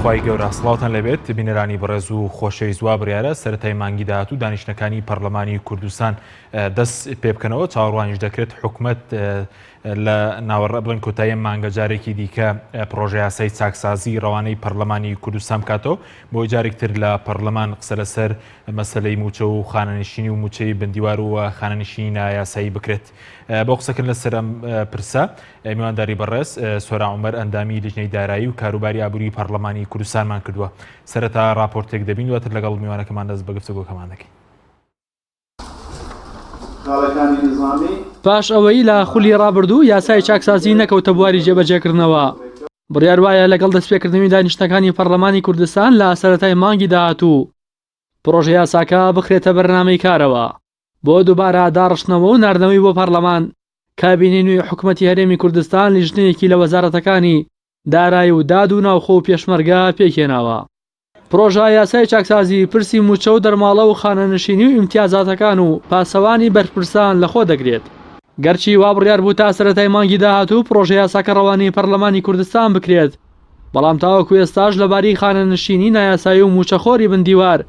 خی گەورە سڵاوتان لەبێت بینەرانی بەڕێز و خۆشەوی زوا بڕیارە سەرەتای مانگی داهاتوو دانیشتەکانی پەرلەمانی کوردستان دەست پێ بکەنەوە چاوەڕوانیش دەکرێت حکوومەت لە ناوەڕە بڵێن کۆتایی مانگە جارێکی دیکە پرۆژە یاسای چاکسازی ڕەوانەی پەرلەمانی کوردستان بکاتەوە بۆ جارێکتر لە پەرلەمان قسە لەسەر مەسەلەی موچە و خانەنشینی و موچەی بندیوار و خانەنشینی نایاسایی بکرێت. بۆ قسەکردن لەسەر ئەم پرسە میوانداری بەڕێز سۆران عومەر ئەندامی لیژنەی دارایی و کاروباری ئابووری پەرلەمانی کوردستانمان کردووە. سەرەتا راپۆرتێک دەبین دواتر لەگەڵ میوانەکەمان دەست بە گفتوگۆکەمان دەکەین. پاش ئەوەی لە خولی ڕابردوو یاسای چاکسازی نەکەوتە بواری جێبەجێکردنەوە بڕیار وایە لەگەڵ دەستپێکردنەوەی دانیشتەکانی پەرلەمانی کوردستان لە سەرەتای مانگی داهاتوو پرۆژە یاساکە بخرێتە بەرنامەی کارەوە بۆ دووبارە داڕشتنەوە و ناردنەوەی بۆ پەرلەمان. کابینەی نوێی حکوومەتی هەرێمی کوردستان لیژنەیەکی لە وەزارەتەکانی دارایی و داد و ناوخۆ و پێشمەرگە پێکهێناوە. پرۆژە یاسای چاکسازی پرسی موچە و دەرماڵە و خانەنشینی و ئیمتیازاتەکان و پاسەوانی بەرپرسان لەخۆ دەگرێت. گەرچی وا بڕیار بوو تا سەرەتای مانگی داهاتوو پرۆژە یاساکە ڕەوانەی پەرلەمانی کوردستان بکرێت، بەڵام تاوەکو ئێستاش لەباری خانەنشینی نایاسایی و موچەخۆری بندیوار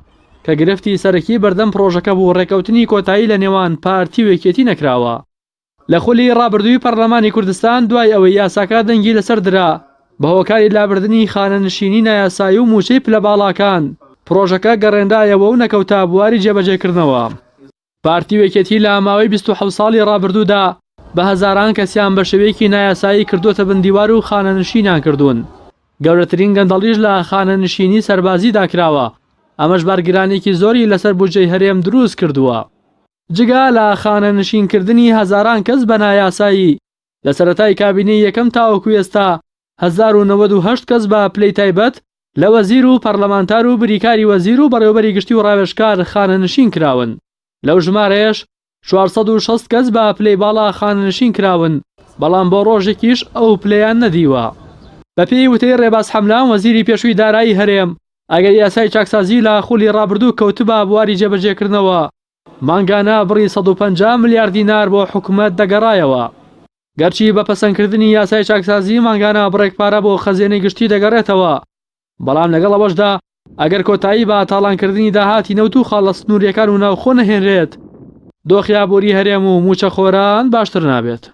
کە گرفتی سەرەکی بەردەم پرۆژەکە بوو ڕێکەوتنی کۆتایی لە نێوان پارتی و یەکێتی نەکراوە. لە خولی ڕابردووی پەرلەمانی کوردستان دوای ئەوەی یاساکە دەنگی لەسەر درا بە هۆکاری لابردنی خانەنشینی نایاسایی و موچەی پلە باڵاکان پرۆژەکە گەڕێندایەوە و نەکەوتا بواری جێبەجێکردنەوە. پارتی و یەکێتی لە ماوەی 27 ساڵی ڕابردوودا بە هەزاران کەسیان بە شێوەیەکی نایاسایی کردوتە بندیوار و خانەنشینیان کردوون. گەورەترین گەندەڵیش لە خانەنشینی سەربازیدا کراوە، ئەمەش بارگرانێکی زۆری لەسەر بودجەی هەرێم دروست کردووە. جگا لە خانەنشینکردنی هەزاران کەس بە نایاسایی لە سەرەتای کابینەی یەکەم تاوەکو ئێستا 1098 کەس بە پلەی تایبەت لە وەزیر و پەرلەمانتار و بریکاری وەزیر و بەڕێوەبەری گشتی و ڕاوێژکار خانەنشین کراون. لەو ژمارەیەش 460 کەس بە پلەی باڵا خانەنشین کراون، بەڵام بۆ ڕۆژێکیش ئەو پلەیان نەدیوە. بە پێی وتەی ڕێباز حەملان وەزیری پێشووی دارایی هەرێم ئەگەر یاسای چاکسازی لە خولی ڕابردوو کەوتبە بواری جێبەجێکردنەوە مانگانە بڕی 150 ملیار دینار بۆ حکوومەت دەگەڕایەوە. گەرچی بە پەسەندکردنی یاسای چاکسازی مانگانە بڕێکپارە بۆ خەزێنەی گشتی دەگەڕێتەوە، بەڵام لەگەڵ ئەوەشدا ئەگەر کۆتایی بە تاڵانکردنی داهاتی نەوت و خاڵە سنووریەکان و ناوخۆ نەهێنرێت دۆخی ئابووری هەرێم و موچەخۆران باشتر نابێت.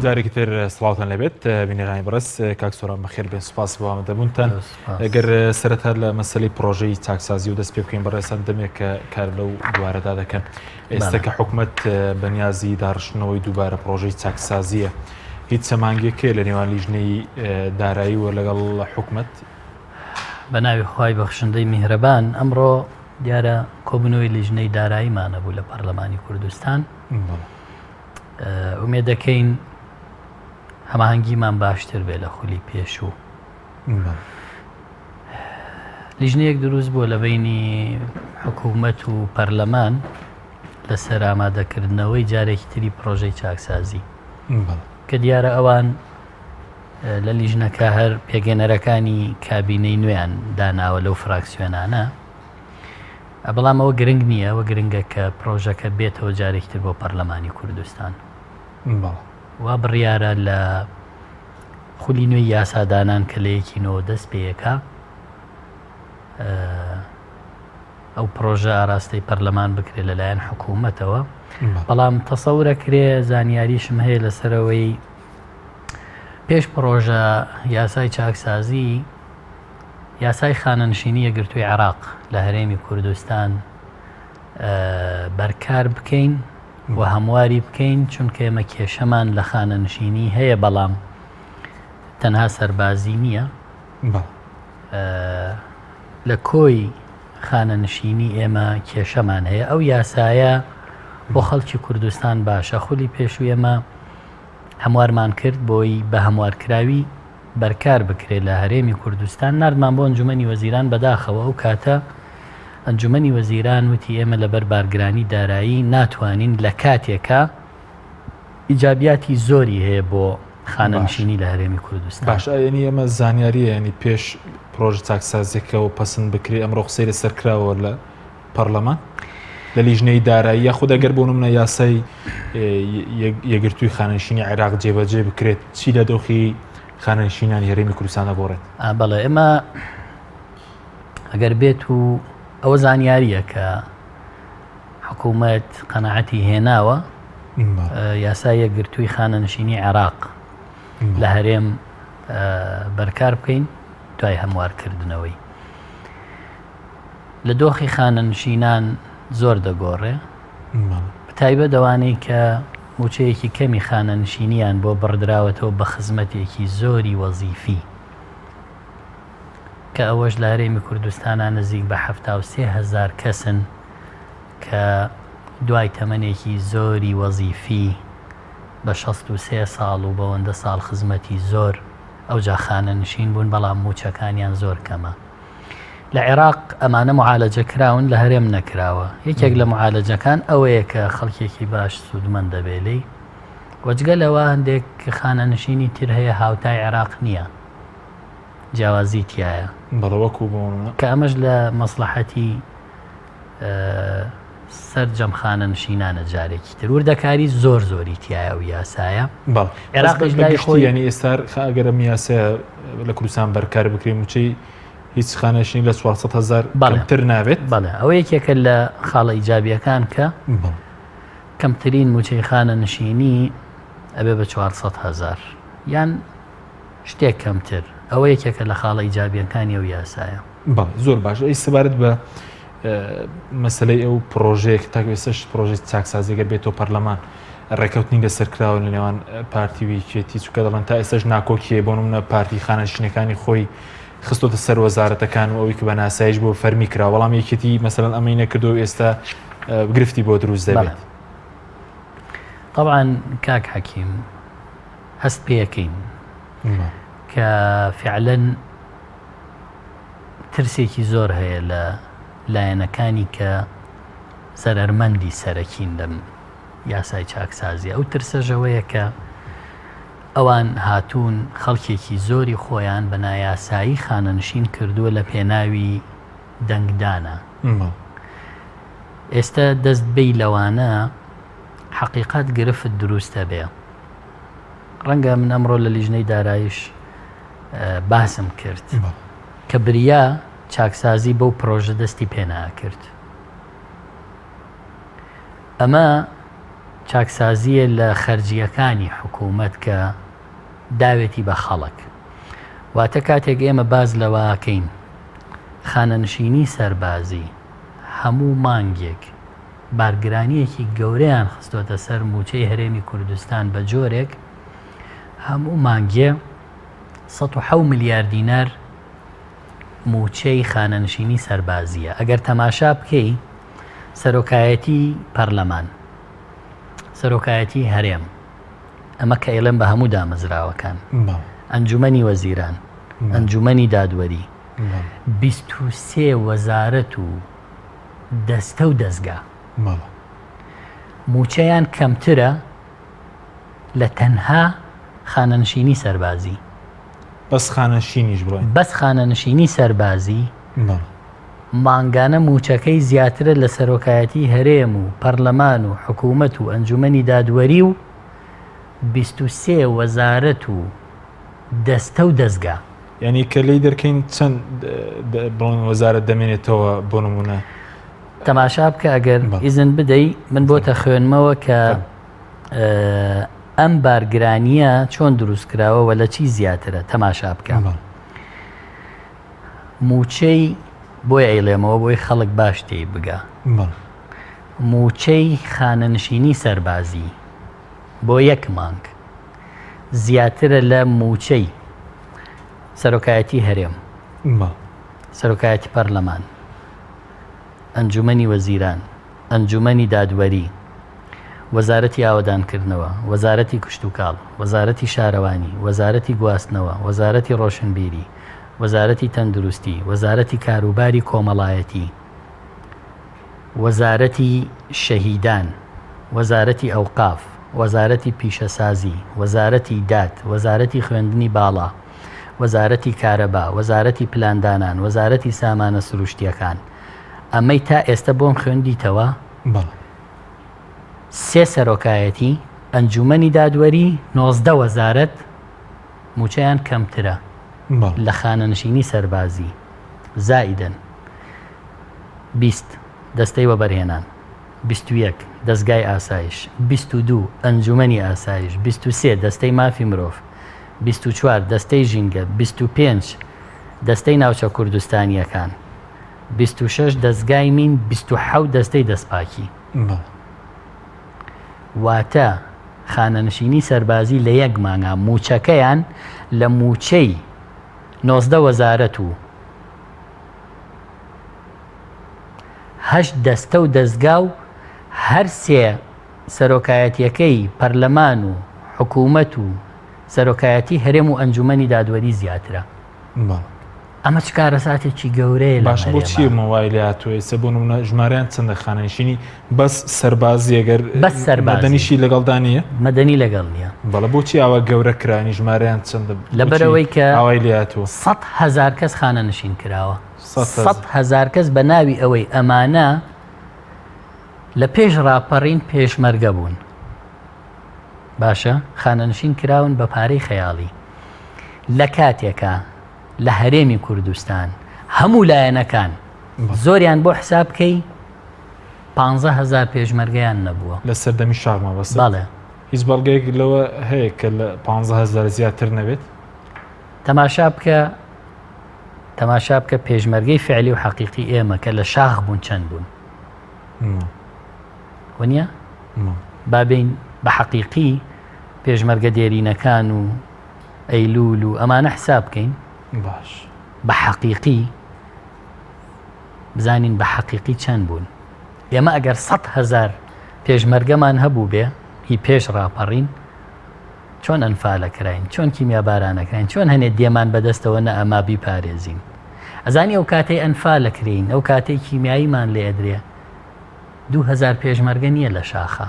جارێکی تر سڵاوتان لەبێت بینەرانی بەڕێز کاک سۆران بەخێر بێ سوپاس بۆ ئامادەبوونتان. ئەگەر سەرەتا لە مەسەلەی پرۆژەی چاکسازی و دەست پێ بکەین بەڕێستان دەمێک کە کار لەو دووارەدا دەکەن. ئێستا کە حکوومەت بەنیازی داڕشتنەوەی دووبارە پرۆژەی چاکسازیە، هیچ سەمانگێکێ لە نێوان لیژنەی دارایی و لەگەڵ حکوومەت؟ بە ناوی خوای بەخشندەی میهرەبان ئەمڕۆ دیارە کۆبوونەوەی لیژنەی داراییمانە بوو لە پەرلەمانی کوردستان. ئومێد دەکەین هەماهەنگیمان باشتر بێ لە خولی پێشوو. لیژنەیەک دروست بووە لە بینی حکوومەت و پەرلەمان لەسەر ئامادەکردنەوەی جارێکی تری پرۆژەی چاکسازی کە دیارە ئەوان لە لیژنەکە هەر پێگەنەرەکانی کابینەی نوێیان داناوە لەو فراکسیۆنانە، بەڵام ئەوە گرنگ نییە، ئەوە گرنگە کە پرۆژەکە بێتەوە جارێکتر بۆ پەرلەمانی کوردستان. وا بڕیارە لە خولی نوێی یاسادانان کە لە یەکینەوە دەست پێیەکە ئەو پرۆژە ئاراستەی پەرلەمان بکرێت لەلایەن حکوومەتەوە. بەڵام تەسەورەکرێ زانیاریشم هەیە لەسەرەوەی پێش پرۆژە یاسای چاکسازی یاسای خانەنشینی یەکگرتووی عێراق لە هەرێمی کوردستان بەرکار بکەین و هەمواری بکەین، چونکە ئێمە کێشەمان لە خانەنشینی هەیە بەڵام تەنها سەربازی نییە. لە کۆی خانەنشینی ئێمە کێشەمان هەیە. ئەو یاسایە بۆ خەڵکی کوردستان باشە. خولی پێشوو ئێمە هەموارمان کرد بۆی بە هەموارکراوی بەرکار بکرێت لە هەرێمی کوردستان. نردمان بۆ ئەنجومەنی وەزیران بەداخەوە ئەو کاتە ئەنجومەنی وەزیران وتی ئێمە لەبەر بارگرانی دارایی ناتوانین لە کاتێکە ئیجابیاتی زۆری هەیە بۆ خانەنشینی لە هەرێمی کوردستان. باش ینی ئەمە زانیاریە ینی پێش پرۆژە چاکسازیەکەەوە پەسەند بکرێ ئەمڕۆ قسەی لەسەر کراوە لە پەرلەمان لە لیژنەی دارایی یاخود ئەگەر بۆ نمونە یاسای یەکگرتووی خانەنشینی عێراق جێبەجێ بکرێت چی لە دۆخی خانەنشینانی هەرێمی کوردستان دەگۆڕێت؟ بەڵێ ئێمە ئەگەر بێت و ئەوە زانیاریە کە حکوومەت قەناعەتی هێناوە یاسای یەکگرتووی خانەنشینی عێراق لە هەرێم بەرکار بکەین دوای هەموارکردنەوەی لە دۆخی خانەنشینان زۆر دەگۆڕێ بەتایبەت دەوانەی کە موچەیەکی کەمی خانەنشینیان بۆ بڕدراوەتەوە بە خزمەتێکی زۆری وەزیفی کە ئەوەش لە هەرێمی کوردستانە نزیک بە 73,000 کەسن کە دوای تەمەنێکی زۆری وەزیفی بە 63 ساڵ و بەوەندە ساڵ خزمەتی زۆر ئەوجا خانەنشین بوون بەڵام موچەکانیان زۆر کەمە. لە عێراق ئەمانە معالەجە کراون لە هەرێم نەکراوە. یەکێک لە معالەجەکان ئەوەیە کە خەڵکێکی باش سوودمەند دەبێلی وەجگە لەوە هەندێک خانەنشینی تر هەیە هاوتای عێراق نییە جیاوازی تایە بەڵەوەکو بوون کە ئەمەش لە مەسلحەتی سەرجەم خانەنشینانە جارێکی تر وردەکاری زۆر زۆری تایە و یاسایە عێراقیش لای خۆی ینی ئێستا ئەگەرە یاسایە لە کوردستان بەرکار بکرێ موچەی هیچ خانەنشینی لە 400,000 کەمتر ناوێت. بەڵێ ئەوە یەکێکە لە خاڵە ئیجابیەکان کە کەمترین موچەی خانەنشینی ئەبێ بە 400,000 یان شتێک کەمتر ئەوە یەکێکە لە خاڵە ئیجابیەکانی ئەو یاسایە. زۆر باش ئەی سەبارەت بە مەسلەی ئەو پرۆژەیەک تا ئێستش پرۆژەی چاکسازیگەر بێتەوە پەرلەمان ڕێکەوتنی لەسەرکراوە لە نێوان پارتیویکێتی چکە دەڵێن تا ئێستش ناکۆکیە بۆ نمونە پارتی خانەنشینەکانی خۆی خستۆتە سەر وەزارەتەکان و ئەوەی کە بە ناسایش بۆ فەرمی کرا وەڵام یەکێتی مەسەڵەن ئەمەی نەکردو ئێستا گرفتی بۆ دروست دەبێت. طبعا کاک حەکیم هەست پێەکەین کە فعلەن ترسێکی زۆر هەیە لە لایەنەکانی کە زەرەرمەندی سەرەکین لەم یاسای چاکسازی ئەو ترسەژەوەیە کە ئەوان هاتوون خەڵکێکی زۆری خۆیان بە نایاسایی خانەنشین کردووە لە پێناوی دەنگدانە. ئێستا دەست بەی لەوانە حەقیقەت گرفت دروستە بێ. ڕەنگە من ئەمڕۆ لە لیژنەی دارایش باسم کرد کە بریا چاکسازی بەو پرۆژە دەستی پێناکرد. ئەمە چاکسازیە لە خەرجیەکانی حکوومەت کە داوێتی بە خەڵک واتە کاتێک ئێمە باز لەواکەین خانەنشینی سەربازی هەموو مانگێک بارگرانیەکی گەورەیان خستۆتە سەر موچەی هەرێمی کوردستان بە جۆرێک هەموو مانگێ 107 ملیار دینار موچەی خانەنشینی سەربازیە. ئەگەر تەماشا بکەی سەرۆکایەتی پەرلەمان سەرۆکایەتی هەرێم ئەمە کە ئێڵێن بە هەموو دامەزراوەکان ئەنجومەنی وەزیران ئەنجومەنی دادوەری 23 وەزارەت و دەستە و دەستگا موچەیان کەمترە لە تەنها خانەنشینی سەربازی بەس خانەنشینیش بڵێن بەس خانەنشینی سەربازی مانگانە موچەکەی زیاترە لە سەرۆکایەتی هەرێم و پەرلەمان و حکوومەت و ئەنجومەنی دادوەری و 23 وەزارەت و دەستە و دەستگا. یعنی کە لی دەرکەین چەند وەزارەت دەمێنێتەوە بۆ نمونە تەماشا بکە ئەگەر ئیزن بدەی من بۆتە خوێنمەوە کە ئەم بارگرانیە چۆن دروست کراوەوە لە چی زیاترە تەماشا بکە. موچەی بۆی ئەیڵێمەوە بۆی خەڵک باش تێی بگە موچەی خانەنشینی سەربازی بۆ یەک مانگ زیاترە لە موچەی سەرۆکایەتی هەرێم سەرۆکایەتی پەرلەمان ئەنجومەنی وەزیران ئەنجومەنی دادوەری وەزارەتی ئاوەدانکردنەوە وەزارەتی کشتوکاڵ وەزارەتی شارەوانی وەزارەتی گواستنەوە وەزارەتی ڕۆشنبیری وەزارەتی تەندروستی وەزارەتی کاروباری کۆمەڵایەتی وەزارەتی شەهیدان، وەزارەتی ئەوقاف، وەزارەتی پیشەسازی، وەزارەتی داد، وەزارەتی خوێندنی باڵا، وەزارەتی کارەبا، وەزارەتی پلاندانان، وەزارەتی سامانە سروشتیەکان. ئەمەی تا ئێستا بۆم خوێندیتەوە 3 سەرۆکایەتی، ئەنجومەنی دادوەری 19 وەزارەت موچەیان کەمترە لە خانەنشینی سەربازی. زائیدەن 20 دەستەی وەبەرهێنان، 21 دەستگای ئاسایش، 22 ئەنجومەنی ئاسایش، 23 دەستەی مافی مرۆڤ، 24 دەستەی ژینگە، 25 دەستەی ناوچە کوردستانیەکان، 26 دەستگای مین، 27 دەستەی دەستپاکی. واتە خانەنشینی سەربازی لە یەک مانگا موچەکەیان لە موچەی 19 وەزارەت و 8 دەستە و دەستگا و هەر 3 سەرۆکایەتیەکەی پەرلەمان و حکوومەت و سەرۆکایەتی هەرێم و ئەنجومەنی دادوەری زیاترە. ئەمە چ کارەساتێکی گەورەیە. باش بۆچی مۆبایل هاتووە ئێستا بۆ نمونە ژمارەیان چەندە خانەنشینی بەس سەربازی ئەگەر مەدەنیشی لەگەڵدا نییە؟ مەدەنی لەگەڵ نییە. بەڵە بۆچی ئەوە گەورە کرانی ژمارەیان چەندە؟ لەبەرەوەی کە ئەوەی لاتوە 100,000 کەس خانەنشین کراوە. 100,000 کەس بە ناوی ئەوەی ئەمانە لە پێش ڕاپەڕین پێشمەرگە بوون. باشە خانەنشین کراون بە پارەی خەیاڵی لە کاتێکە لە هەرێمی کوردستان هەموو لایەنەکان زۆریان بۆ حساب بکەی 15,000 پێشمەرگەیان نەبووە لە سەردەمی شاڕما. بەس بەڵێ هیچ بەڵگەیەک لەوە هەیە کە لە 15,000 زیاتر نەبێت. تەماشا بکە پێشمەرگەی فعلی و حەقیقی ئێمە کە لە شاخ بوون چەند بوون وەنیە بابین بە حەقیقی پێشمەرگە دێرینەکان و ئەیلول و ئەمانە حساب بکەین. باش بە حەقیقی بزانین بە حەقیقی چەند بوون. ئێمە ئەگەر 100,000 پێشمەرگەمان هەبوو بێ هی پێش ڕاپەڕین چۆن ئەنفالە کراین، چۆن کیمیابارانەکراین، چۆن هەنێت دێمان بەدەستەوە نە ئەما بیپارێزین. ئەزانی ئەو کاتەی ئەنفالە کرین، ئەو کاتەی کیمیاییمان لێ ئەدرێ 2,000 پێشمەرگە نییە لە شاخە.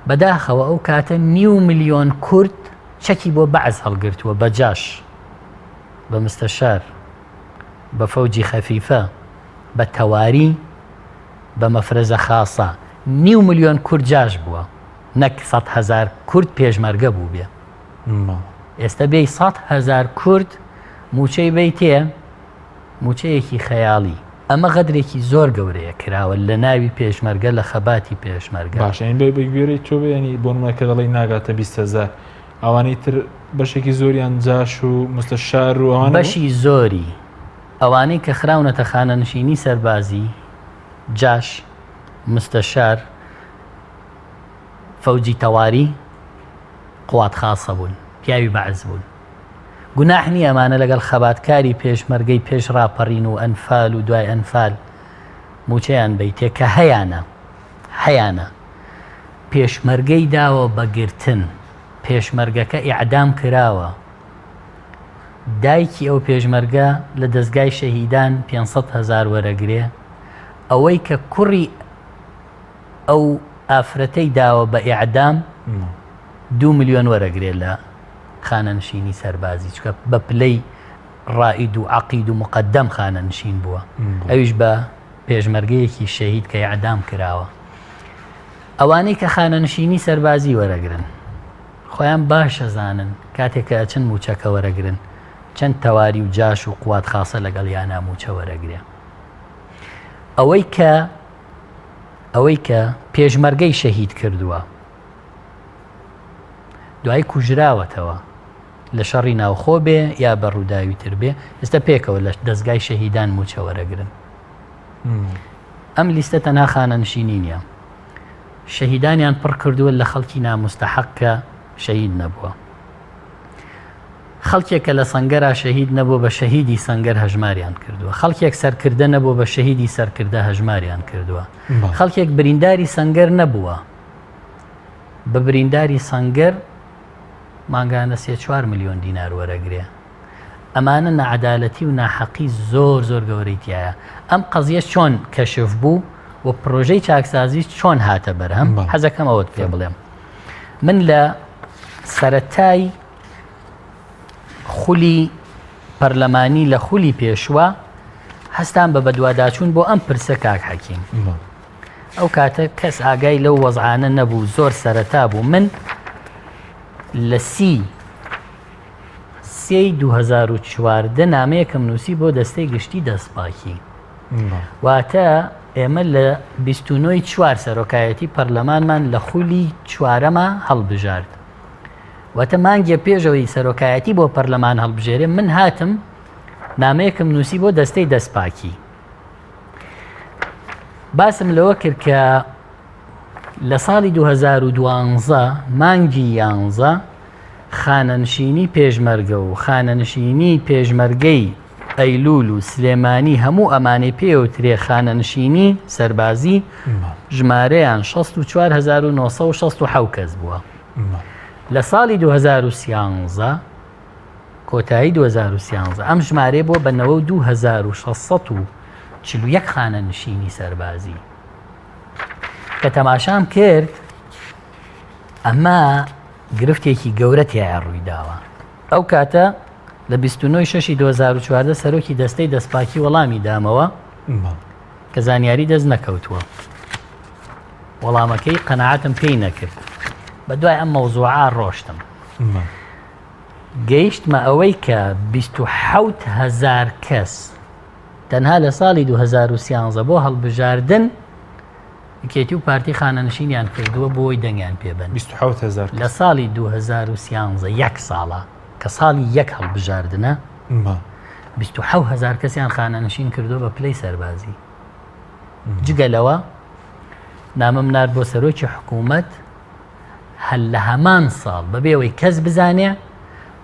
بەداخەوە ئەو کاتە 500,000 کورد چەکی بۆ بەعز هەڵگرتووە بە جاش، بە مستەشار، بە فەوجی خەفیفە، بە تەواری، بە مەفرەزە خاسە. 500,000 کورد جاش بووە، نەک 100,000 کورد پێشمەرگە بوو بێ. ئێستا بێ 100,000 کورد موچەی بیتێ موچەیەکی خەیاڵی. ئەمە غەدرێکی زۆر گەورەیە کراوە لە ناوی پێشمەرگە لە خەباتی پێشمەرگە. باش بگوێرەی تۆ ینی بۆ نمونەکە دەڵی ناگاتە 20,000 ئەوانەی تر بەشێکی زۆریان جاش و مستەشار و ئەوان بەشی زۆری ئەوانەی کە خراونەتە خانەنشینی سەربازی، جاش، مستەشار، فەوجی تەواری، قوات خاسە بوون، پیاوی بەعز بوون. گوناح نییە ئەمانە لەگەڵ خەباتکاری پێشمەرگەی پێش ڕاپەڕین و ئەنفال و دوای ئەنفال موچەیان بیتێ کە هەیانە پێشمەرگەی داوە بەگرتن، پێشمەرگەکە ئیعدام کراوە. دایکی ئەو پێشمەرگە لە دەستگای شەهیدان 500,000 وەرەگرێ، ئەوەی کە کوڕی ئەو ئافرەتەی داوە بە ئیعدام 2 ملیۆن وەرەگرێ لە خانەنشینی سەربازی، چکە بە پلەی ڕائید و عەقید و مقەدەم خانەنشین بووە. ئەویش بە پێشمەرگەیەکی شەهید کە ئیعدام کراوە. ئەوانەی کە خانەنشینی سەربازی وەرەگرن خۆیان باشە زانن کاتێک کە ئەچن موچەکە وەرەگرن چەند تەواری و جاش و قوات خاسە لەگەڵ یانە موچە وەرەگرێ. ئەوەی کە پێشمەرگەی شەهید کردووە دوای کوژراوەتەوە لە شەڕی ناوخۆ بێ یا بە ڕووداوی تر بێ، ئێستا پێکەوە لە دەستگای شەهیدان موچە وەرەگرن. ئەم لیستە تەنها خانەنشینی نییە، شەهیدانیان پڕ کردووە لە خەڵکی نامستەحەق کە شەهید نەبووە. خەڵکێکە لە سەنگەرا شەهید نەبوو بە شەهیدی سەنگەر هەژماریان کردووە، خەڵکێک سەرکردە نەبوو بە شەهیدی سەرکردە هەژماریان کردووە، خەڵکێک برینداری سەنگەر نەبووە بە برینداری سەنگەر مانگانە 3-4 ملیۆن دینار وەرەگرێ. ئەمانە نەعەدالەتی و ناحەقی زۆر زۆر گەورەیتیایە. ئەم قەزیە چۆن کەشف بوو و پرۆژەی چاکسازی چۆن هاتە بەرهەم حەزەکەم ئەوت پێ بڵێم. من لە سەرەتای خولی پەرلەمانی لە خولی پێشوە هەستان بە بەدواداچوون بۆ ئەم پرسە کاک حەکیم. ئەو کاتە کەس ئاگای لەو وەزعانە نەبوو، زۆر سەرەتا بوو. من لە سی 2014 نامەیەکم نووسی بۆ دەستەی گشتی دەستپاکی، واتە ئێمە لە 29 چوار سەرۆکایەتی پەرلەمانمان لە خولی چوارەمە هەڵبژارد. واتە مانگیە پێشەوەی سەرۆکایەتی بۆ پەرلەمان هەڵبژێرێ من هاتم نامەیەکم نووسی بۆ دەستەی دەستپاکی. باسم لەوە کرد کە لە ساڵی 2012 مانگی 11 خانەنشینی پێشمەرگە و خانەنشینی پێشمەرگەی ئەیلول و سلێمانی هەموو ئەمانەی پێوترێ خانەنشینی سەربازی ژمارەیان 64,967 کەس بووە. لە ساڵی 2013 کۆتایی 2013 ئەم ژمارە بۆ بەنەوە 2641 خانەنشینی سەربازی. کە تەماشام کرد ئەمە گرفتێکی گەورە تایە ڕوویداوە. ئەو کاتە لە 29/6/2014 سەرۆکی دەستەی دەستپاکی وەڵامی دامەوە کە زانیاری دەست نەکەوتووە. وەڵامەکەی قەنەعەتم پێی نەکرد. بە دوای ئەم مەوزوعە ڕۆشتم. گەیشتمە ئەوەی کە 27,000 کەس تەنها لە ساڵی 2013 بۆ هەڵبژاردن کێتی و پارتی خانەنشینیان کردووە بۆی دەنگیان پێبن. 27,000 لە ساڵی 2013 یەک ساڵە کە ساڵی یەک هەڵبژاردنە 27,000 کەسیان خانەنشین کردووە بە پلەی سەربازی. جگەلەوە نامم نار بۆ سەرۆکی حکوومەت هەل لە هەمان ساڵ بەبێەوەی کەس بزانێ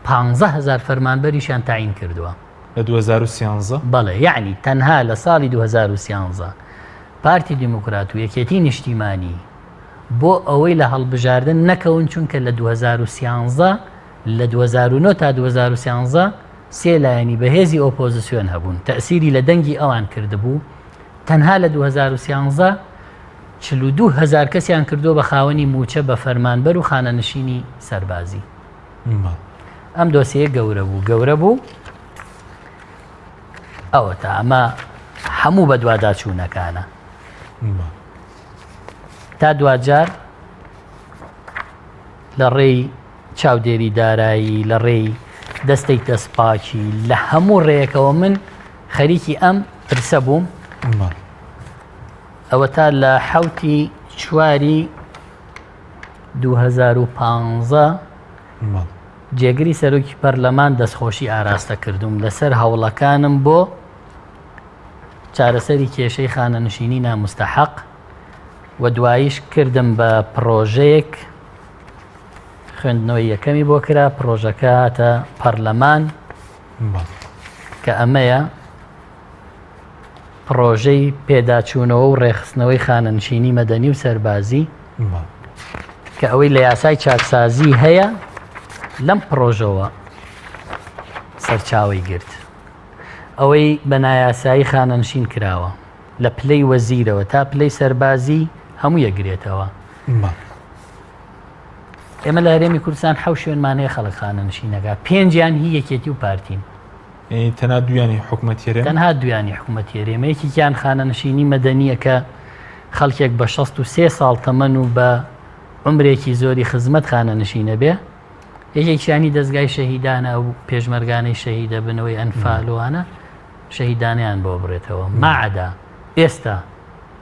15,000 فەرمانبەریشیان تاعین کردووە لە 2013. بەڵێ یعنی تەنها لە ساڵی 2013 پارتی دیموکرات و یەکێتی نیشتیمانی بۆ ئەوەی لە هەڵبژاردن نەکەون چونکە لە 2013 لە 2009 تا 2013 سێ لایەنی بەهێزی ئۆپۆزیسیۆن هەبوون تەسیری لە دەنگی ئەوان کردبوو. تەنها لە 2013 42,000 کەسیان کردو بە خاوەنی موچە بە فەرمانبەر و خانەنشینی سەربازی. ئەم دۆسیە گەورە بوو ئەوە تا ئەمە هەموو بە دوواداچوونەکانە. تا دوجار لە ڕێی چاودێری دارایی لە ڕێی دەستەی دەستپاکی لە هەموو ڕێیەکەوە من خەریکی ئەم پرسە بووم. ئەوە تا لە 7 چواری 2015 جێگری سەرۆکی پەرلەمان دەستخۆشی ئاراستە کردوم لەسەر هەوڵەکانم بۆ چارەسەری کێشەی خانەنشینی نامستەحەق و دواییش کردم بە پرۆژەیەک خوێندنەوەی یەکەمی بۆ کرا پرۆژەکە هاتە پەرلەمان کە ئەمەیە پرۆژەی پێداچوونەوە و ڕێخستنەوەی خانەنشینی مەدەنی و سەربازی کە ئەوەی لە یاسای چاکسازی هەیە لەم پرۆژەوە سەرچاوی گرت. ئەوەی بە نایاسایی خانەنشین کراوە لە پلەی وەزیرەوە تا پلەی سەربازی هەموو یەکگرێتەوە. ئێمە لە هەرێمی کوردستان 7 شوێنمانەیە خەڵک خانەنشینەکە 5یان هی یەکێتی و پارتین. تەنها دویانی حکوومەتیێرێ تەنها دویانی حکوومەتیێرێمەیەکیان خانەنشینی مەدەنیە کە خەڵکێک بە 63 ساڵ تەمەن و بە عمرێکی زۆری خزمەت خانەنشینە بێ. یەکێکیانی دەستگای شەهیدانە و پێشمەرگانەی شەهیدە بنەوەی ئەنفالوانە شەهیدانیان بۆ بڕێتەوە. ماعەدا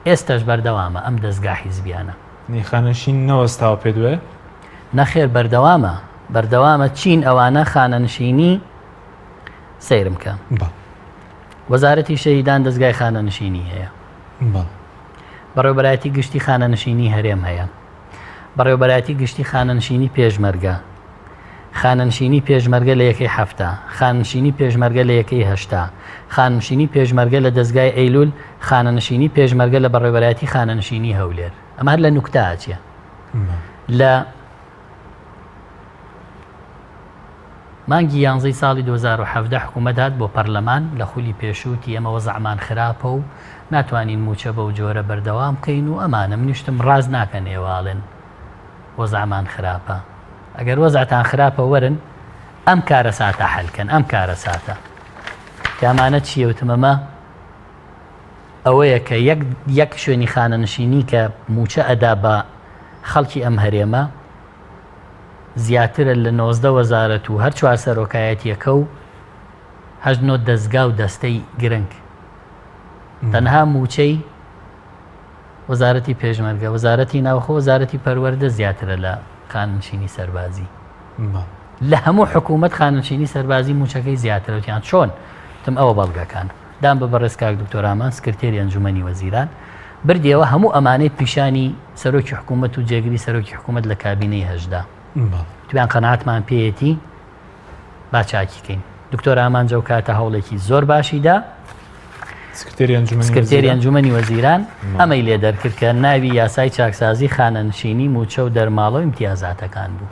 ئێستاش بەردەوامە ئەم دەستگا حیزبیانە. خانەنشین نەوەستاوە پێ دوێ؟ نەخێر بەردەوامە چین ئەوانە خانەنشینی سەیرم کە وەزارەتی شەهیدان دەستگای خانەنشینی هەیە. بەڕێوەبەرایەتی گشتی خانەنشینی هەرێم هەیە. بەڕێوەبەرایەتی گشتی خانەنشینی پێشمەرگە خانەنشینی پێشمەرگە لە 1/7 خانەنشینی پێشمەرگە لە 1/8 خانەنشینی پێشمەرگە لە دەستگای ئەیلول خانەنشینی پێشمەرگە لە بەڕێوەبەرایەتی خانەنشینی هەولێر. ئەمە هەر لە نوکتاچیە لە مانگی 11 ساڵی 2017 حکوومەت هات بۆ پەرلەمان لە خولی پێشووتی ئەمە وەزعمان خراپە و ناتوانین موچە بەو جۆرە بەردەوام بکەین و ئەمانە منیشتم ڕاز ناکەن ئێواڵێن وەزعمان خراپە. ئەگەر وەزعتان خراپە وەرن ئەم کارە ساتە حەلکەن، ئەم کارە ساتە کامانە چیە وتمەمە ئەوەیە کە یەک شوێنی خانەنشینی کە موچە ئەدا بە خەڵکی ئەم هەرێمە زیاترە لە 19 وەزارەت و هەر چوار سەرۆکایەتیەکە و 8 دەستگا و دەستەی گرنگ تەنها موچەی وەزارەتی پێشمەرگە وەزارەتی ناوخۆ وەزارەتی پەروەردە زیاترە لە خاننشینی سەربازی لە هەموو حکوومەت خاننشینی سەربازی موچەکەی زیاترەوتیان چۆن تم ئەوە بەڵگەکان دام بە بەڕێز کاک دکتۆر ئامان سکرتێری ئەنجومەنی وەزیران بردیەوە هەموو ئەمانەی پیشانی سەرۆکی حکوومەت و جێگری سەرۆکی حکوومەت لە کابینەی هەژدا تویان قەناعەتمان پێیەتی با چاکیکەین. دکتۆر ئامان جەو کاتە هەوڵێکی زۆر باشیدا سکرتێری ئەنجومەنی وەزیران ئەمەی لێ دەرکرد کە ناوی یاسای چاکسازی خانەنشینی موچە و دەرماڵە و ئیمتیازاتەکان بوو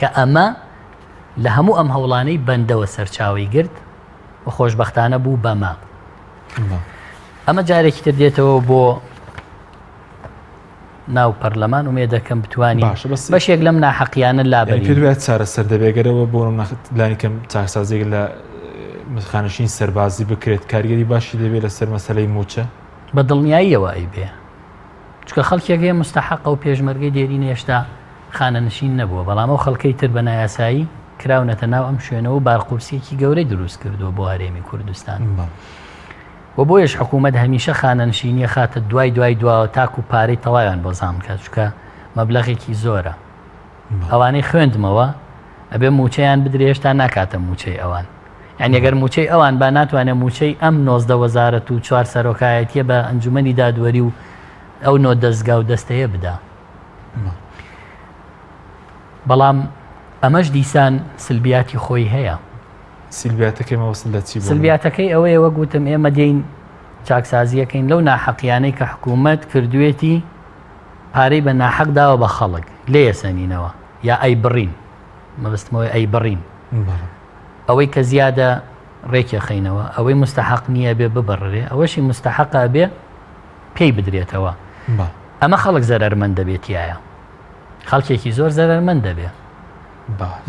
کە ئەمە لە هەموو ئەم هەوڵانەی بەندەوە سەرچاوی گرت و خۆشبەختانە بوو بەمە. ئەمە جارێکی تر دێتەوە بۆ ناو پەرلەمان و مێدەکەم بتوانین بەشێک لەم ناحەقیانە لابەری پێ چارە سەر دەبێگەرەوە بۆ لانیکەم چاکسازێک لە خانەشین سەربازی بکرێت کاریگەری باشی دەبێت لەسەر مەسەلەی موچە بە دڵنیاییەوە ئەی بێ چکە خەڵکێکێ مستحق و پێشمەرگەی دێرین هێشتا خانەنشین نەبووە بەڵام ئەو خەڵکەی تر بە نایاسایی کراونەتە ناو ئەم شوێنەوە بارقورسێکی گەورەی دروست کردووە بۆ هەرێمی کوردستان و بۆیش حکوومەت هەمیشە خانەنشینیە خاتە دوای دواوە تاکو و پارەی تەواویان بۆ زام بکات چکە مەبلەغێکی زۆرە ئەوانەی خوێندمەوە ئەبێ موچەیان بدرێ هێشتا ناکاتە موچەی ئەوان یعنی ئەگەر موچەی ئەوان با ناتوانێت موچەی ئەم 19 وەزارەت و 4 سەرۆکایەتیە بە ئەنجومەنی دادوەری و ئەو 9 دەستگا و دەستەیە بدا. بەڵام ئەمەش دیسان سلبیاتی خۆی هەیە. سلبیاتەکەی ئەوەیە وە گوتم ئێمە دێین چاکسازیەکەین لەو ناحەقیانەی کە حکوومەت کردوێتی پارەی بە ناحەق داوە بە خەڵک لێ سەنینەوە یا ئەی بڕین مەبستمەوەی ئەی بڕین ئەوەی کە زیادە ڕێکی خەینەوە ئەوەی مستحق نییە بێ ببڕێ ئەوەشی مستحقا بێ پێی بدرێتەوە. ئەمە خەڵک زەرەرمەند دەبێتیایە خەڵکێکی زۆر زەرەرمەند دەبێ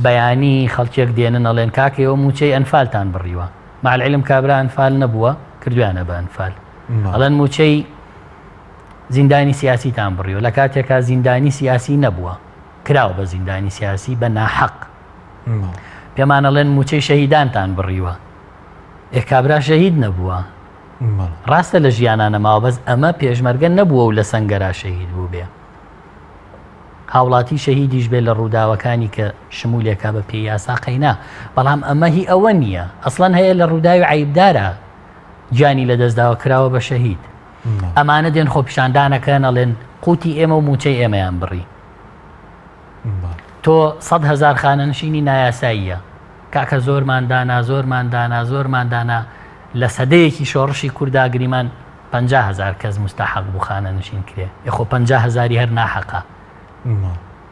بەیانی خەڵکێک دێنن ئەڵێن کاکەوە موچەی ئەنفالتان بڕیوە مالعلم کابرا ئەنفال نەبووە کردویانە بە ئەنفال ئەڵەن موچەی زیندانی سیاسیتان بڕیوە لە کاتێکا زیندانی سیاسی نەبووە کراوە بە زیندانی سیاسی بە ناحەق پێمان ئەڵێن موچەی شەهیدانتان بڕیوە کابرا شەهید نەبووە ڕاستە لە ژیانانە ماوە بەس ئەمە پێشمەرگە نەبووە و لە سەنگەرا شەهید بوو بێ هاوڵاتی شەهیدیش بێ لە ڕووداوەکانی کە شمولێکا بە پێی یاسا قەینا بەڵام ئەمە هی ئەوە نییە ئەسڵەن هەیە لە ڕووداوی عیبدارە جانی لە دەستداوە کراوە بە شەهید ئەمانە دێن خۆ پیشاندانەکەن ئەڵێن قوتی ئێمە و موچەی ئێمەیان بڕی تۆ 100,000 خانەنشینی نایاساییە کاکە زۆرماندانا لە سەدەیەکی شۆڕشی کورداگریمان 50,000 کەس مستحق بوو خانەنشین کرێ یخۆ 50,000 هەر ناحەقە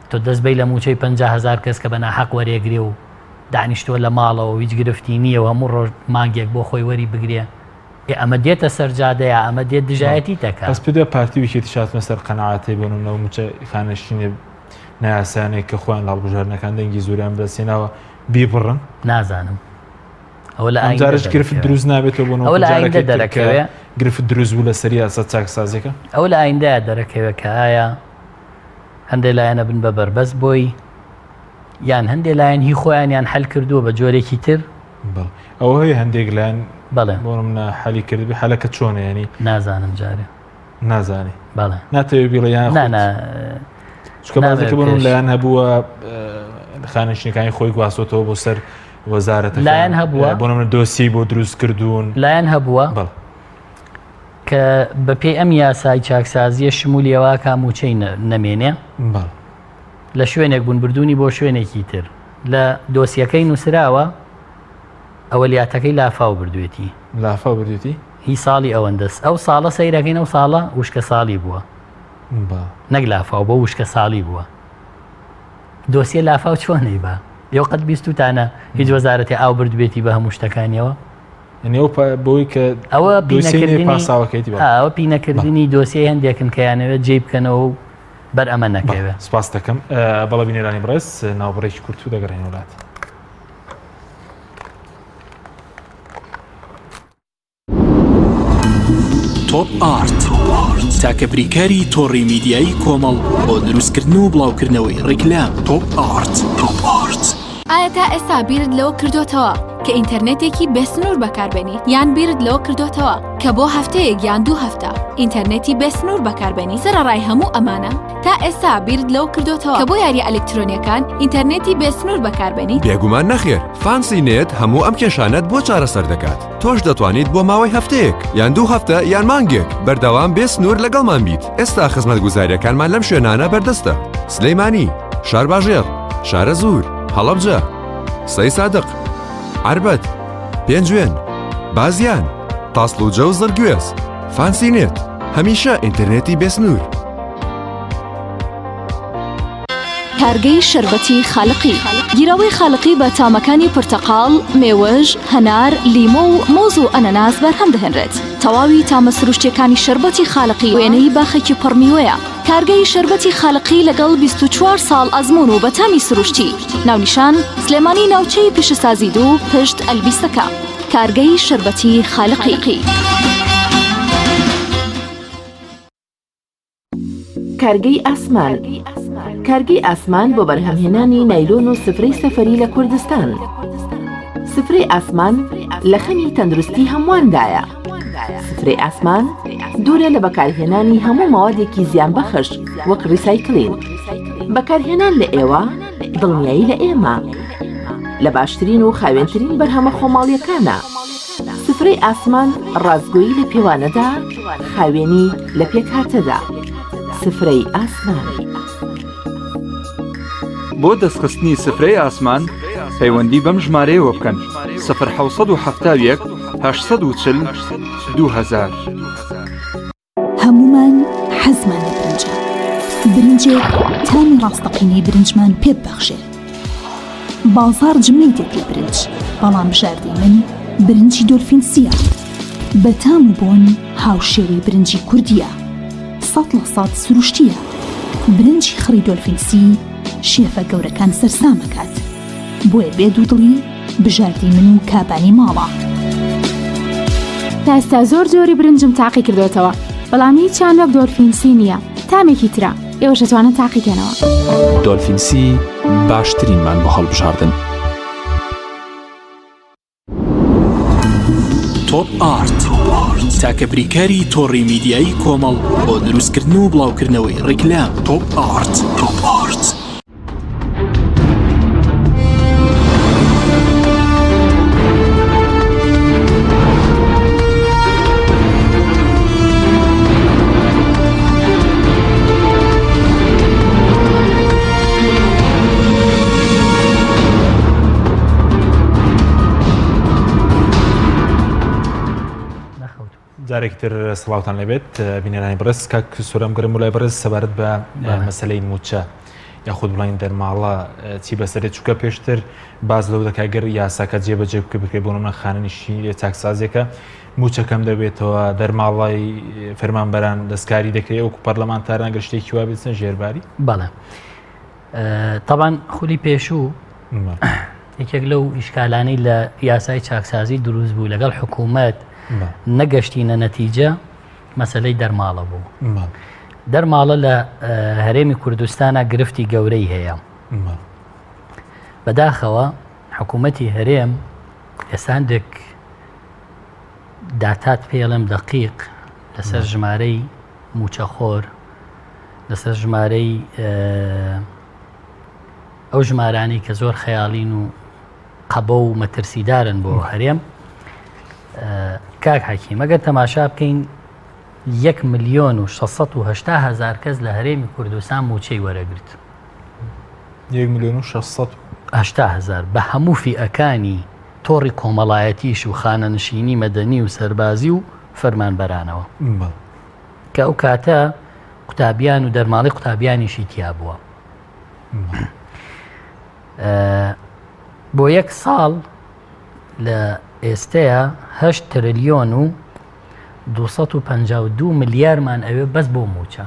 تۆ دەستبەی لە موچەی 50,000 کەس کە بە ناحەق وەرێگرێ و دانیشتووە لە ماڵەوە هیچ گرفتی نییە و هەموو ڕۆژ مانگێک بۆ خۆی وەری بگرێ ئەمە دێتە سەرجادەیە ئەمە دێت دژایەتی تەکە بەس پێ پارتیویشێتی شاتمە سەر قەناعەتی بۆنەوە موچە خانەشینێ نایاسانێک کە خۆیان هەڵبژاردنەکان دەنگی زوریان بەسێناوە بیبڕن نازانم ئەوە لە ئەجارش گرفت دروست نابێتەوە بۆ ئەوە لە ئایندە دەرەکەوێ گرفت دروست بوو لە سەری یاسا چاکسازیەکە ئەو لە ئایندەیە دەرەکەوێت کە ئایا هەندێک لایەنە بن بە بەربەست بۆی یان هەندێک لایەن هی خۆیانیان حەل کردووە بە جۆرێکی تر ئەوە هەیە هەندێک لایەن بەڵێ بۆ منە حەلی کردبی حەلەکە چۆنە ینی نازانم جارێ نازانی بەڵێ ناتەوێت بیڵیان چکە بازەکە بۆ لایەن هەبووە خانەشینەکانی خۆی گواسۆتەوە بۆ سەر وەزارەتەکە لایەن هەبووە بۆ منە دۆسی بۆ دروست کردوون لایەن هەبووە کە بە پێی ئەم یاسای چاکسازیە شمولیەوە کاموچەی نەمێنێ لە شوێنێک بوون بردوونی بۆ شوێنێکی تر لە دۆسیەکەی نووسراوە ئەوەلیاتەکەی لافاو بردوێتی لافاو بردوێتی هی ساڵی ئەوەندەست ئەو ساڵە سەیرەکەین ئەو ساڵە وشکە ساڵی بووە نەک لافاو بۆ وشکە ساڵی بووە دۆسیە لافاو چۆنەی بە یو قەت 20 تانە هیچ وەزارەتی ئاو بردبێتی بە هەموو شتەکانیەوە بۆی کە ئەوە پاساوەکەیتی ئەوە پینەکردنی دۆسیە هەندێکن کەیانەوێت جێ بکەنەوە و بەر ئەمە نەکەوێت. سپاس دەکەم بەڵە بینێرانی بڕێز ناوبڕێکی کورت و دەگەڕێن وڵات. تۆپ ئارت تاکە بریکاری تۆڕی میدیایی کۆمەڵ بۆ دروستکردن و بڵاوکردنەوەی ڕیکلام. تۆپ ئارت. ئایا تا ئێستا بیرت لەوە کردوتەوە کە ئینتەرنێتێکی بێسنوور بەکاربێنیت یان بیرت لەوە کردوتەوە کە بۆ هەفتەیەک یان 2 هەفتە ئینتەرنێتی بێسنوور بەکاربێنی سەرەڕای هەموو ئەمانە تا ئێستا بیرت لەوە کردوتەوە کە بۆ یاری ئەلکترۆنیەکان ئینتەرنێتی بێسنوور بەکاربێنیت؟ بێگومان نەخێر، فانسی نێت هەموو ئەم کێشانەت بۆ چارەسەر دەکات. تۆش دەتوانیت بۆ ماوەی هەفتەیەک یان 2 هەفتە یان مانگێک بەردەوام بێسنوور لەگەڵمان بیت. ئێستا خزمەتگوزاریەکانمان لەم شوێنانە بەردەستە: سلەیمانی، شارباژێر، شارە زوور، هەڵەبجە، سەی سادق، عربەت، پێنجوێن، بازیان، تاسڵوجە و زەرگوێز. فانسی نێت، هەمیشە ئینتەرنێتی بێسنوور. کارگەی شەربەتی خاڵقی گیرەوەی خاڵقی بە تامەکانی پرتەقاڵ، مێوەژ، هەنار، لیمۆ و مۆز و ئەنەناس بەرهەم دەهێنرێت. تەواوی تامە سروشتیەکانی شەربەتی خاڵقی وێنەی باخێکی پڕمیوەیە. کارگەی شەربەتی خاڵقی لەگەڵ 24 ساڵ ئەزمون و بە تامی سروشتی. ناونیشان سلێمانی ناوچەی پیشەسازی 2 پشت ئەلبیستەکە. کارگەی شەربەتی خاڵقی. کارگەی ئاسمان. کارگەی ئاسمان بۆ بەرهەمهێنانی نایلۆن و سفرەی سەفەری لە کوردستان. سفرەی ئاسمان لە خەمی تەندروستی هەمواندایە. سفرەی ئاسمان دوورە لە بەکارهێنانی هەموو ماوادێکی زیانبەخش وەک ریسایکلین. بەکارهێنان لە ئێوە دڵنیایی لە ئێمە لە باشترین و خاوێنترین بەرهەمە خۆماڵیەکانە. سفرەی ئاسمان ڕازگۆیی لە پێوانەدا، خاوێنی لە پێکهاتەدا. سفرەی ئاسمان. بۆ دەستخستنی سفرەی ئاسمان پەیوەندی بەم ژمارەیەوە بکەن: 0771 840 2000. هەمومان حەزمان لە برنجە. برنجێک تامی ڕاستەقینەی برنجمان پێ ببەخشێ. بازار جمەی دێت لە برنج، بەڵام بژاردەی من برنجی دۆلفینسیە. بە تام و بۆن هاوشێوەی برنجی کوردیە. 100% سروشتیە. برنجی خڕی دۆلفینسی شێفە گەورەکان سەرسامەکات، بۆیە بێ دوودڵی بژاردی من و کابانی ماڵە. تا ئێستا زۆر جۆری برنجم تاقی کردوێتەوە، بەڵام هیچیان وەک دۆلفینسی نییە. تامێکی ترە ئێوەش دەتوانن تاقیکەنەوە. دۆلفینسی باشترینمان بۆ هەڵبژاردن. تۆپ ئارت تاکە بریکاری تۆڕی میدیایی کۆمەڵ بۆ دروستکردن و بڵاوکردنەوەی ڕیکلام. تۆپ ئارت. جارێکتر سڵاوتان لەبێت بینێرانی بەڕێز. کاک سوورەم گرم و لای بەڕێز سەبارەت بە مەسەلەی موچە یاخود بڵین دەرماڵە چی بەسەرێت چووکە پێشتر باز لەو دەکاگەر یاساکە جێبەجێ بکرێت بۆ نمونە خانەنیشی چاکسازێکە موچەکەم دەبێتەوە دەرماڵی فەرمانبەران دەستکاری دەکرێت وەکو پەرلەمانتاران گەر شتێکی وا بێتن ژێرباری. بەڵێ تەبان خولی پێشوو یەکێک لەو ئیشکالانەی لە یاسای چاکسازی دروست بوو لەگەڵ حکوومەت نەگەشتینە نەتیجە مەسەلەی دەرماڵە بوو. دەرماڵە لە هەرێمی کوردستانە گرفتی گەورەی هەیە. بەداخەوە حکوومەتی هەرێم ئێستاندێک داتات پێڵم دەقیق لەسەر ژمارەی موچەخۆر، لەسەر ژمارەی ئەو ژمارانی کە زۆر خەیاڵین و قەبە و مەترسیدارن بۆ هەرێم. کاک حەکیم ئەگەر تەماشا بکەین 1,680,000 کەس لە هەرێمی کوردستان موچەی وەرەگرت. 1,680,000 بە هەموو فئەکانی تۆڕی کۆمەڵایەتیش و خانەنشینی مەدەنی و سەربازی و فەرمانبەرانەوە کە ئەو کاتە قوتابیان و دەرماڵی قوتابیانیشی تیا بووە. بۆ یەک ساڵ لە ئێستەیە 8 تریلیۆن و 252 ملیارمان ئەوێ بەس بۆ موچە.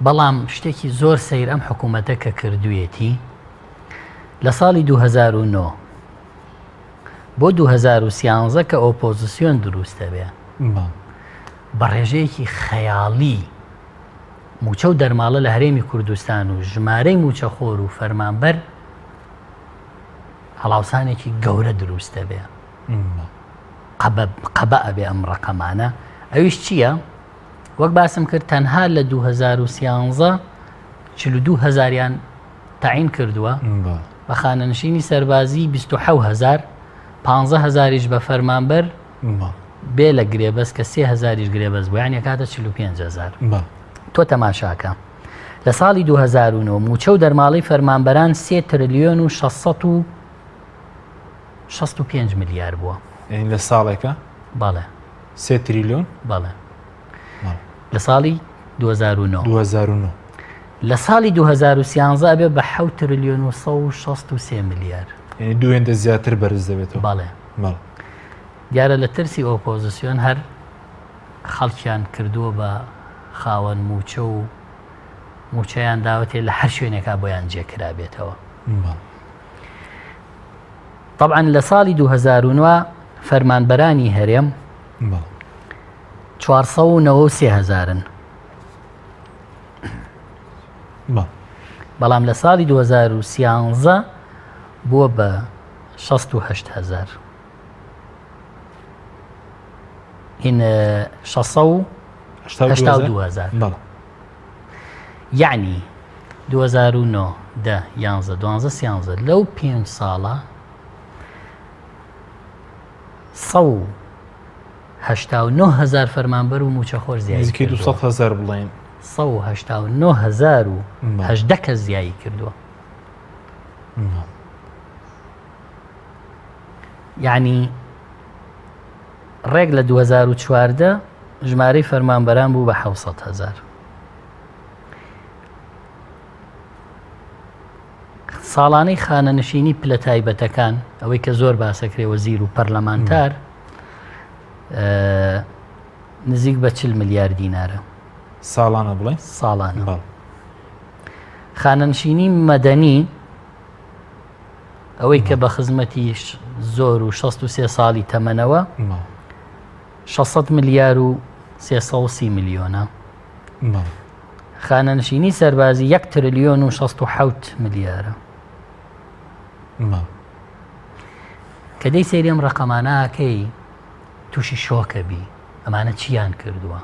بەڵام شتێکی زۆر سەیر ئەم حکوومەتە کە کردوێتی لە ساڵی 2009 بۆ 2013 کە ئۆپۆزیسیۆن دروستە بێ بە ڕێژەیەکی خەیاڵی موچە و دەرماڵە لە هەرێمی کوردستان و ژمارەی موچەخۆر و فەرمانبەر هەڵاوسانێکی گەورە دروستە بێ قەبە ئەبێ ئەم ڕقەمانە. ئەویش چییە؟ وەک باسم کرد تەنها لە 2013 42,000یان تەعین کردووە بە خانەنشینی سەربازی 27,000 15,000یش بە فەرمانبەر بێ لە گرێبەست کە 3,000یش گرێبەست بوو، یعنی کاتە 45,000. تۆ تەماشاکە لە ساڵی 2009 موچە و دەرماڵی فەرمانبەران 3 تریلیۆن و 665 ملیار بووە. یعنی لە ساڵێکە؟ بەڵێ 3 تریلیۆن؟ بەڵێ لە ساڵی 2009. لە ساڵی 2013 بێ بە 7 تریلیۆن و 163 ملیار، یعنی دوێندە زیاتر بەرز دەبێتەوە. بەڵێ دیارە لە ترسی ئۆپۆزیسیۆن هەر خەڵکیان کردووە بە خاوەن موچە و موچەیان داوەتێ لە هەر شوێنێکا بۆیان جێکرا بێتەوە. طبعا لە ساڵی 2009 فەرمانبەرانی هەرێم 493,000 بەڵام لە ساڵی 2013 بووە بە 68,000 هین 682,000 یعنی 2009 10 11 12 13 لەو 5 ساڵە 189,000 فەرمانبەر و موچەخۆر زیادی کردووە. 200,000 بڵێن 189,018 کەس زیایی کردووە. یعنی ڕێک لە 2014 ژمارەی فەرمانبەران بوو بە 700,000. ساڵانەی خانەنشینی پلە تایبەتەکان ئەوەی کە زۆر باسەکرێ وەزیر و پەرلەمانتار نزیک بە 40 ملیار دینارە ساڵانە بڵێ ساڵانە. خانەنشینی مەدەنی ئەوەی کە بە خزمەتی زۆر و 63 ساڵی تەمەنەوە 600 ملیار و 330 میلیۆنە. خانەنشینی سەربازی 1 تریلیۆن و 67 ملیارە. کە دەی سەیری ئەم ڕقەمانەکەی تووشی شۆکە بی ئەمانە چیان کردووە؟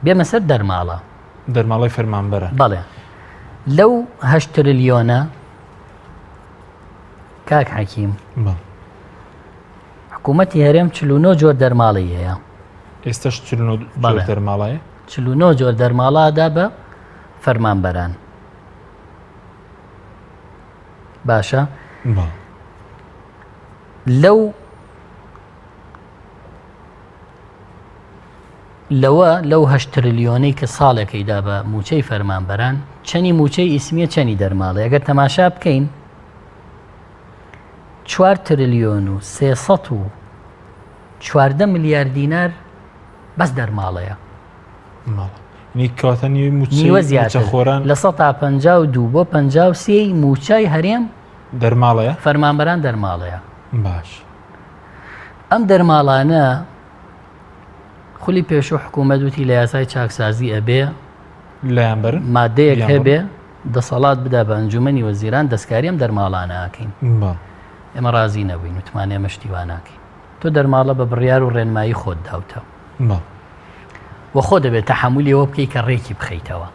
بێمە سەر دەرماڵی فەرمانبەرە. بەڵێ لەو 8 تریلیۆنە کاک حەکیم حکوومەتی هەرێم 49 جۆر دەرماڵی هەیە. ئێستاش 49 دەرماڵایە 49 جۆر دەرماڵادا بە فەرمانبەران. باشە لەو 8 تریلیۆنەی کە ساڵێکەیدا بە موچەی فەرمانبەران چەنی موچەی ئیسمیە چەنی دەرماڵی ئەگەر تەماشا بکەین 4 تریلیۆن و 314 ملیار دینار بەس دەرماڵەیە. کاتە نیوە زیاتر لە 152 بۆ 53 موچای هەرێم دەرماڵەیە فەرمانبەران دەرماڵەیە. باش ئەم دەرماڵانە خولی پێشوو حکوومەت وتی لە یاسای چاکسازی ئەبێ لایەنبەر مادەیەک هەبێ دەسەڵات بدا بە ئەنجومەنی وەزیران دەستکاری ئەم دەرماڵانە ئاکەین. ئێمە ڕازی نەبووین وتمانێ ئێمە شتیوان ناکەین. تۆ دەرماڵە بە بڕیار و ڕێنمایی خۆت داوتە وە خۆ دەبێت تەحمولیەوە بکەی کە ڕێکی بخەیتەوە.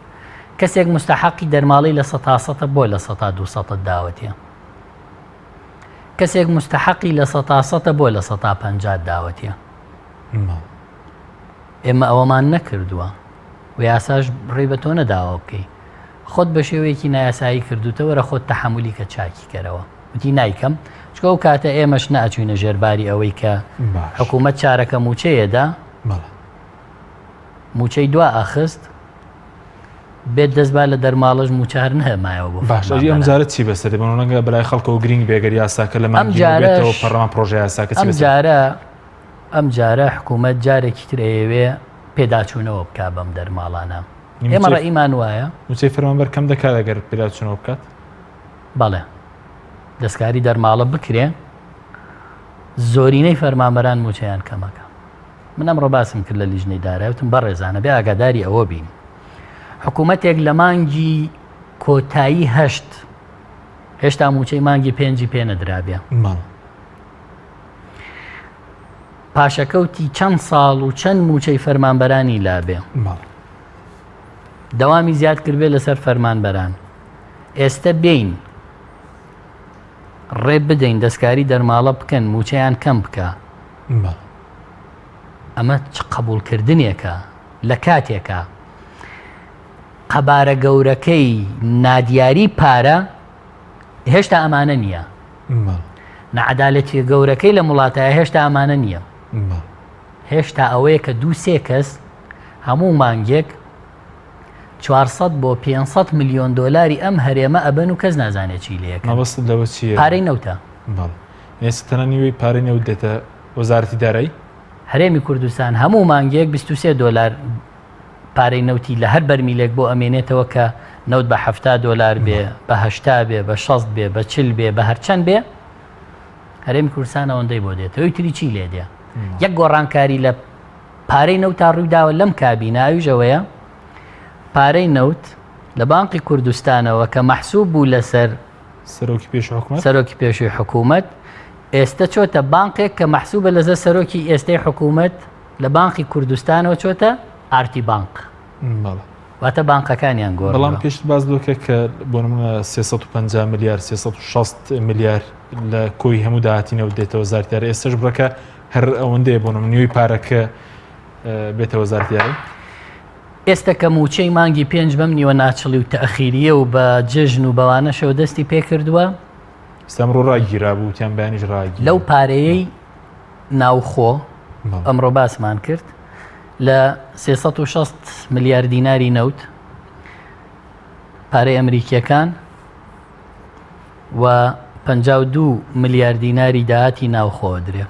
کەسێک مستحقی دەرماڵی لە 100 بۆ لە 100 داوەتێ، کەسێک مستحقی لە 100 بۆ لە 150 داوەتێ. ئێمە ئەوەمان نەکردووە و یاساش ڕێ بە تۆ نەداوە بکەی. خۆت بە شێوەیەکی نایاسایی کردوتەوە رە خۆت تەحمولی کە چاکی کەرەوە وتی نایکەم چکە ئەو کاتە ئێمەش ناچوینە ژێرباری ئەوەی کە حکوومەت چارەکە موچەیەدا موچەی دوا ئاخست بێت دەستبا لە دەرماڵەش موچار نەمایەوە بۆ باش ئەم جارە چی بەسەر بنەوەگە بەلای خەڵکە و گرنگ بێگەر یاساکە لە مانگێتەوە پەرلەمان پرۆژە یاساکە ئەم جارە حکوومەت جارێکی تر ئەوێ پێداچوونەوە بکە بەم دەرماڵانە ئێمە ڕێئیمان وایە موچەی فەرمانبەر کەم دەکات ئەگەر پێداچوونەوە بکات بەڵێ دەستکاری دەرماڵە بکرێ زۆرینەی فەرمانبەران موچەیان کەمەکە من ئەمڕۆ باسم کرد لە لیژنەی دارایوتم بەڕێزانە بێ ئاگاداری ئەوە بین حکوومەتێک لە مانگی کۆتایی هێشتا موچەی مانگی 5 پێ نەدرابێ پاشەکەوتی چەند ساڵ و چەند موچەی فەرمانبەرانی لابێ دەوامی زیاد کردبێ لەسەر فەرمانبەران ئێستا بین ڕێ بدەین دەستکاری دەرماڵە بکەن موچەیان کەم بکە ئەمە چ قبولکردنێکە لە کاتێکە قەبارە گەورەکەی نادیاری پارە هێشتا ئەمانە نییە نەعەدالەتی گەورەکەی لە وڵاتایە هێشتا ئەمانە نییە هێشتا ئەوەیە کە 2-3 کەس هەموو مانگێک 400 بۆ 500 میلیۆن دۆلاری ئەم هەرێمە ئەبەن و کەس نازانێت چی لەیەکە مەبەست لەوە چیە پارەی نەوتە ئێستا تەنە نیوەی پارەی نەوت دێتە وەزارەتی دارایی هەرێمی کوردستان هەموو مانگێک 23 دۆلار پارەی نەوتی لە هەر بەرمیلێک بۆ ئەمێنێتەوە کە نەوت بە 70 دۆلار بێ بە 80 بێ بە 60 بێ بە 40 بێ بە هەرچەند بێ هەرێمی کوردستان ئەوەندەی بۆ دێتەوەی تری چی لێ دێ یەک گۆڕانکاری لە پارەی نەوت تا ڕوویداوە لەم کابیناویژەوەیە پارەی نەوت لە بانقی کوردستانەوە کە مەحسوب بوو لەسەر سەرۆکی پێشووی حکوومەت ئێستا چۆتە بانقێک کە مەحسوبە لەسەر سەرۆکی ئێستای حکوومەت لە بانقی کوردستانەوە چۆتە ئارتی بانق واتە بانقەکانیان گۆڕ بەڵام پێش باز دۆکە کە بۆ نمونە 350 میلیارد 360 میلیارد لە کۆی هەموو داهاتینەوە دێتەوە وەزارەتیارە ئێستاش بڕەکە هەر ئەوەندەیە بۆ نمونە نیوەی پارەکە بێتە وەزارەتیارە ئێستا کە موچەی مانگی 5 بەم نیوە ناچڵی و تەخیریە و بە جژن و بەوانەشەوە دەستی پێ کردووە ئەمڕۆ ڕاگیرابوو تیان بەیانیش ڕاگیر لەو پارەیەی ناوخۆ ئەمڕۆ باسمان کرد لە 360 میلیارد دیناری نەوت پارەی ئەمریکیەکان و 52 میلیارد دیناری داهاتی ناوخۆ درێ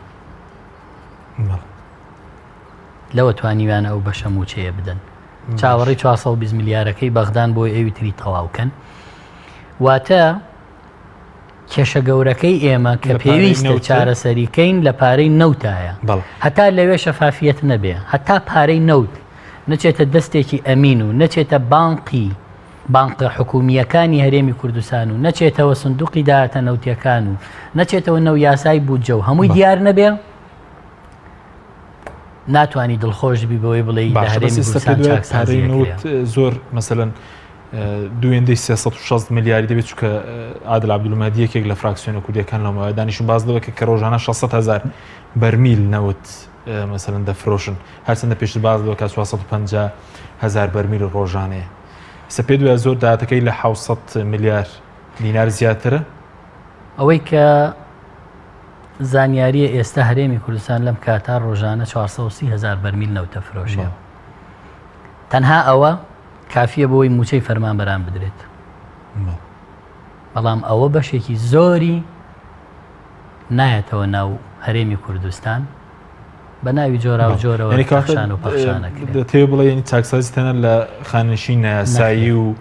لەوە توانیویانە ئەو بەشە موچەیە بدەن چاوەڕی 420 میلیارەکەی بەغدان بۆی ئەوی تری تەواوکەن واتە کێشە گەورەکەی ئێمە کە پێویستە چارەسەریکەین لە پارەی نەوتایە هەتا لەوێ شەفافیەت نەبێ هەتا پارەی نەوت نەچێتە دەستێکی ئەمین و نەچێتە بانقە حکومیەکانی هەرێمی کوردستان و نەچێتەوە سندوقی داهاتە نەوتیەکان و نەچێتەوە نەو یاسای بودجە و هەمووی دیار نەبێ ناتوانی دڵخۆش بی بەوەی بڵێ لە هەرێمی کوردستان چاکسازی زۆر مەسەلەن دوێندەی 360 میلیاری دەبێت چکە عادل عەبدولمەهدی یەکێک لە فراکسیۆنە کوردیەکان لەمەوە دانیشتون باز دەوە کە ڕۆژانە 600,000 بەرمیل نەوت مەسەلەن دەفرۆشن هەرچەندە پێشتر باز دەوە کە 450,000 بەرمیل ڕۆژانەیە ئێستا پێ دوایە زۆر داهاتەکەی لە 700 میلیار دینار زیاترە ئەوەی کە زانیاریە ئێستا هەرێمی کوردستان لەم کاتا ڕۆژانە 430,000 بەرمیل نەوتە فرۆشیە تەنها ئەوە کافیە بۆی موچەی فەرمانبەران بدرێت بەڵام ئەوە بەشێکی زۆری نایەتەوە ناو هەرێمی کوردستان بە ناوی جۆرا و جۆرەوە پەخشان و پەخشانەکرێت دەتەوێت بڵێ ینی چاکسازی تەنە لە خانشین یاسایی و